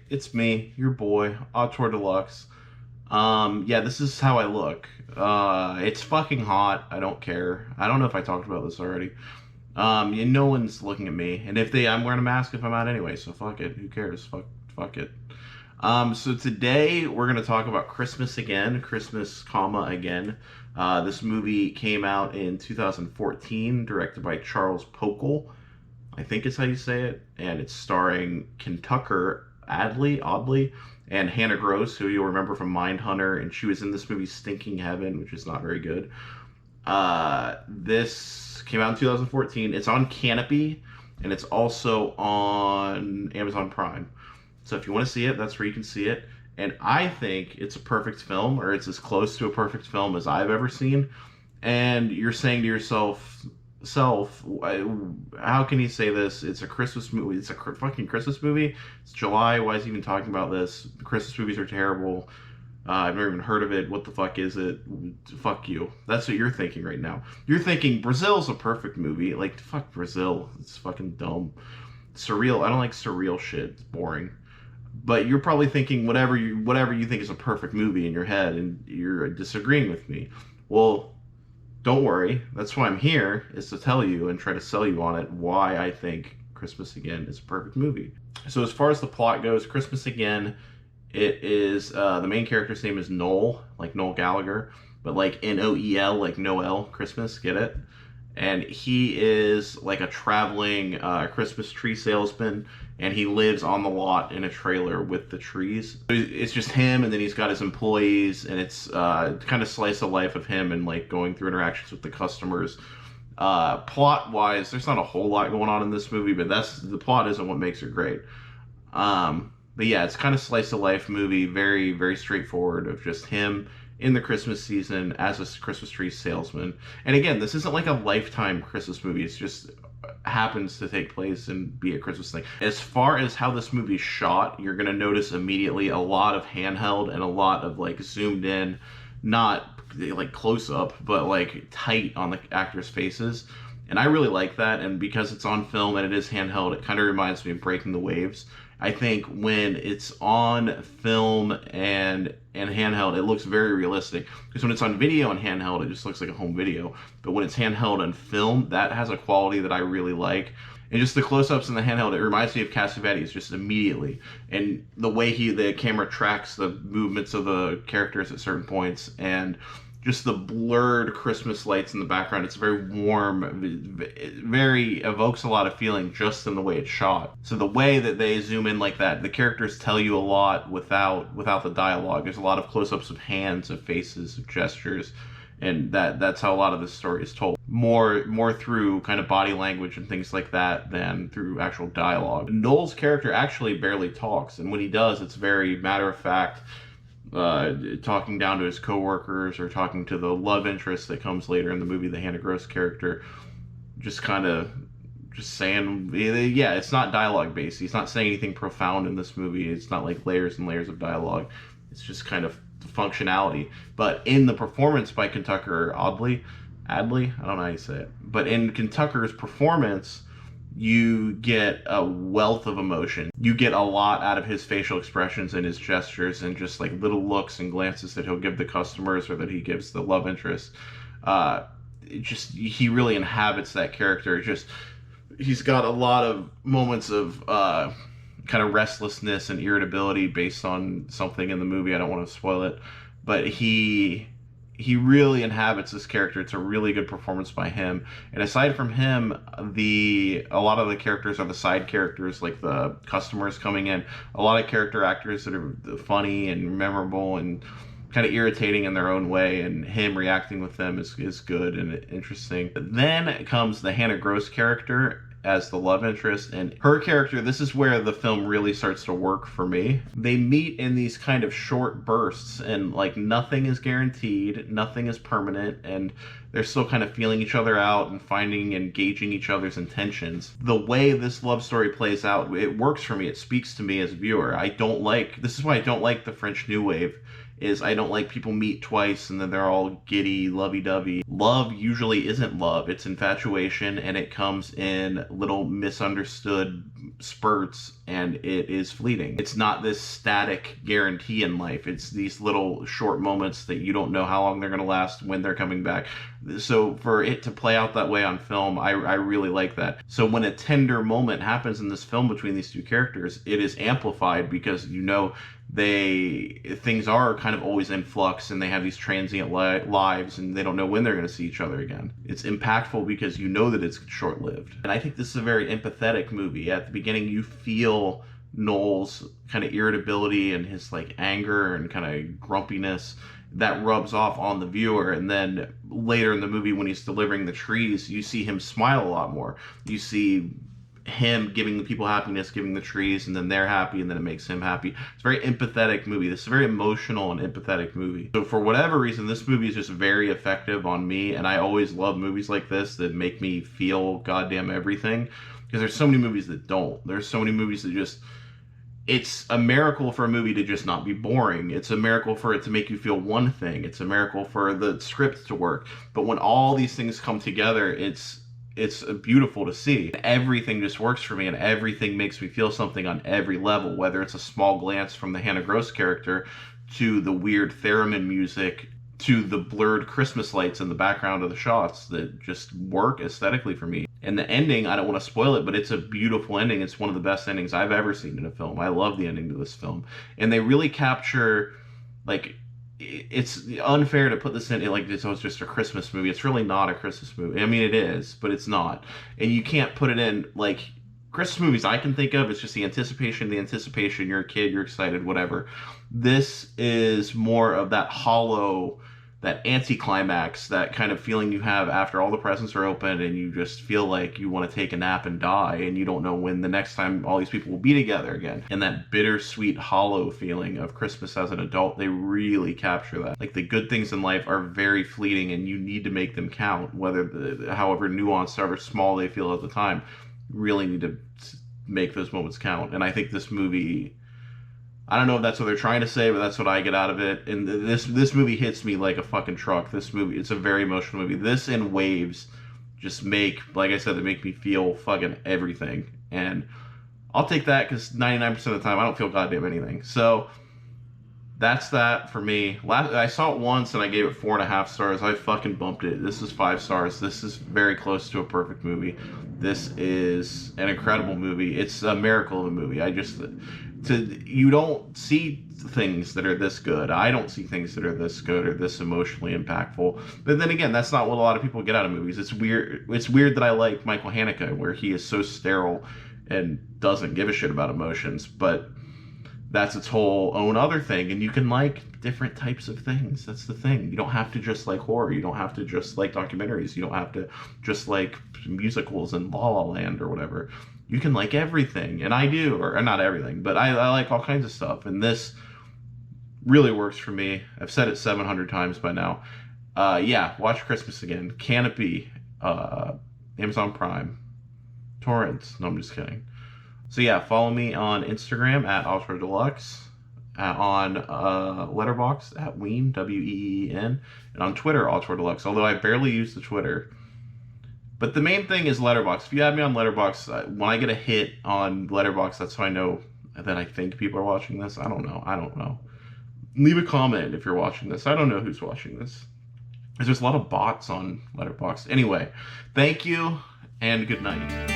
It's me, your boy, Auteur Deluxe. Yeah, this is how I look. It's fucking hot. I don't care. I don't know if I talked about this already. Yeah, no one's looking at me, and if they, I'm wearing a mask if I'm out anyway. So fuck it. Who cares? Fuck it. So today we're gonna talk about Christmas again, Christmas, comma again. This movie came out in 2014, directed by Charles Pokel. I think is how you say it, and it's starring Kentucker Audley, and Hannah Gross, who you'll remember from Mindhunter, and she was in this movie Stinking Heaven, which is not very good. This came out in 2014. It's on Canopy, and it's also on Amazon Prime. So if you want to see it, that's where you can see it. And I think it's a perfect film, or it's as close to a perfect film as I've ever seen. And you're saying to yourself, how can he say this? It's a Christmas movie. It's a fucking Christmas movie. It's July. Why is he even talking about this? Christmas movies are terrible. I've never even heard of it. What the fuck is it? Fuck you. That's what you're thinking right now. You're thinking Brazil's a perfect movie. Like, fuck Brazil. It's fucking dumb. Surreal. I don't like surreal shit. It's boring. But you're probably thinking whatever you think is a perfect movie in your head, and you're disagreeing with me. Well, don't worry. That's why I'm here, is to tell you and try to sell you on it why I think Christmas Again is a perfect movie. So as far as the plot goes, Christmas Again, it is the main character's name is Noel, like Noel Gallagher, but like Noel, like Noel, Christmas, get it? And he is like a traveling Christmas tree salesman, and he lives on the lot in a trailer with the trees. It's just him, and then he's got his employees, and it's kind of slice of life of him and like going through interactions with the customers. Plot wise, there's not a whole lot going on in this movie, but the plot isn't what makes it great. But yeah, it's kind of slice of life movie, very very straightforward, of just him in the Christmas season as a Christmas tree salesman. And again, this isn't like a lifetime Christmas movie. It's just happens to take place and be a Christmas thing. As far as how this movie's shot, you're gonna notice immediately a lot of handheld and a lot of like zoomed in, not like close up, but like tight on the actors' faces. And I really like that. And because it's on film and it is handheld, it kind of reminds me of Breaking the Waves. I think when it's on film and handheld, it looks very realistic. Because when it's on video and handheld, it just looks like a home video. But when it's handheld and film, that has a quality that I really like. And just the close-ups in the handheld, it reminds me of Cassavetes just immediately. And the way the camera tracks the movements of the characters at certain points, and just the blurred Christmas lights in the background. It's very warm, very evokes a lot of feeling just in the way it's shot. So the way that they zoom in like that, the characters tell you a lot without the dialogue. There's a lot of close-ups of hands, of faces, of gestures, and that's how a lot of this story is told. More through kind of body language and things like that than through actual dialogue. Noel's character actually barely talks, and when he does, it's very matter of fact. Talking down to his coworkers or talking to the love interest that comes later in the movie, the Hannah Gross character, just kind of just saying, yeah, it's not dialogue based. He's not saying anything profound in this movie. It's not like layers and layers of dialogue. It's just kind of functionality. But in the performance by Kentucker Adley, I don't know how you say it, but in Kentucker's performance, you get a wealth of emotion. You get a lot out of his facial expressions and his gestures and just like little looks and glances that he'll give the customers or that he gives the love interest. He really inhabits that character. He's got a lot of moments of kind of restlessness and irritability based on something in the movie. I don't want to spoil it, but he really inhabits this character. It's a really good performance by him. And aside from him, a lot of the characters are the side characters, like the customers coming in. A lot of character actors that are funny and memorable and kind of irritating in their own way, and him reacting with them is good and interesting. But then comes the Hannah Gross character as the love interest, and her character, this is where the film really starts to work for me. They meet in these kind of short bursts, and like nothing is guaranteed, nothing is permanent, and they're still kind of feeling each other out and finding and gauging each other's intentions. The way this love story plays out, it works for me. It speaks to me as a viewer. This is why I don't like the French New Wave, is I don't like people meet twice and then they're all giddy, lovey-dovey. Love usually isn't love. It's infatuation, and it comes in little misunderstood spurts and it is fleeting. It's not this static guarantee in life. It's these little short moments that you don't know how long they're going to last, when they're coming back. So for it to play out that way on film, I really like that. So when a tender moment happens in this film between these two characters, it is amplified because things are kind of always in flux, and they have these transient lives, and they don't know when they're going to see each other again. It's impactful because you know that it's short-lived. And I think this is a very empathetic movie. At the beginning, you feel Noel's kind of irritability and his like anger and kind of grumpiness that rubs off on the viewer. And then later in the movie, when he's delivering the trees, you see him smile a lot more. You see him giving the people happiness, giving the trees, and then they're happy, and then it makes him happy. It's a very empathetic movie. This is a very emotional and empathetic movie. So for whatever reason, this movie is just very effective on me, and I always love movies like this that make me feel goddamn everything, because there's so many movies that don't. There's so many movies that just... It's a miracle for a movie to just not be boring. It's a miracle for it to make you feel one thing. It's a miracle for the script to work. But when all these things come together, it's beautiful to see. Everything just works for me, and everything makes me feel something on every level, whether it's a small glance from the Hannah Gross character to the weird theremin music to the blurred Christmas lights in the background of the shots that just work aesthetically for me. And the ending, I don't want to spoil it, but it's a beautiful ending. It's one of the best endings I've ever seen in a film. I love the ending to this film. And they really capture, like, it's unfair to put this in like this. Oh, it's just a Christmas movie. It's really not a Christmas movie. I mean, it is, but it's not. And you can't put it in like Christmas movies I can think of. It's just the anticipation. You're a kid, you're excited, whatever. This is more of that hollow, that anticlimax, that kind of feeling you have after all the presents are open and you just feel like you want to take a nap and die, and you don't know when the next time all these people will be together again. And that bittersweet, hollow feeling of Christmas as an adult, they really capture that. Like, the good things in life are very fleeting, and you need to make them count, however nuanced, however small they feel at the time. You really need to make those moments count. And I think this movie... I don't know if that's what they're trying to say, but that's what I get out of it. And this movie hits me like a fucking truck. This movie, it's a very emotional movie. This and Waves just make, like I said, they make me feel fucking everything. And I'll take that, because 99% of the time I don't feel goddamn anything. So that's that for me. I saw it once and I gave it 4.5 stars. I fucking bumped it. This is 5 stars. This is very close to a perfect movie. This is an incredible movie. It's a miracle of a movie. You don't see things that are this good. I don't see things that are this good or this emotionally impactful. But then again, that's not what a lot of people get out of movies. It's weird that I like Michael Haneke, where he is so sterile and doesn't give a shit about emotions. But that's its whole own other thing. And you can like different types of things. That's the thing. You don't have to just like horror. You don't have to just like documentaries. You don't have to just like musicals and La La Land or whatever. You can like everything, and I do, or not everything, but I like all kinds of stuff, and this really works for me. I've said it 700 times by now. Yeah, watch Christmas Again. Can it be? Amazon Prime. Torrents. No, I'm just kidding. So yeah, follow me on Instagram at AutoDeluxe, on Letterboxd at Ween, W-E-E-N, and on Twitter, AutoDeluxe, although I barely use the Twitter. But the main thing is Letterboxd. If you add me on Letterboxd, when I get a hit on Letterboxd, that's how I know that I think people are watching this. I don't know. Leave a comment if you're watching this. I don't know who's watching this. There's a lot of bots on Letterboxd. Anyway, thank you, and good night.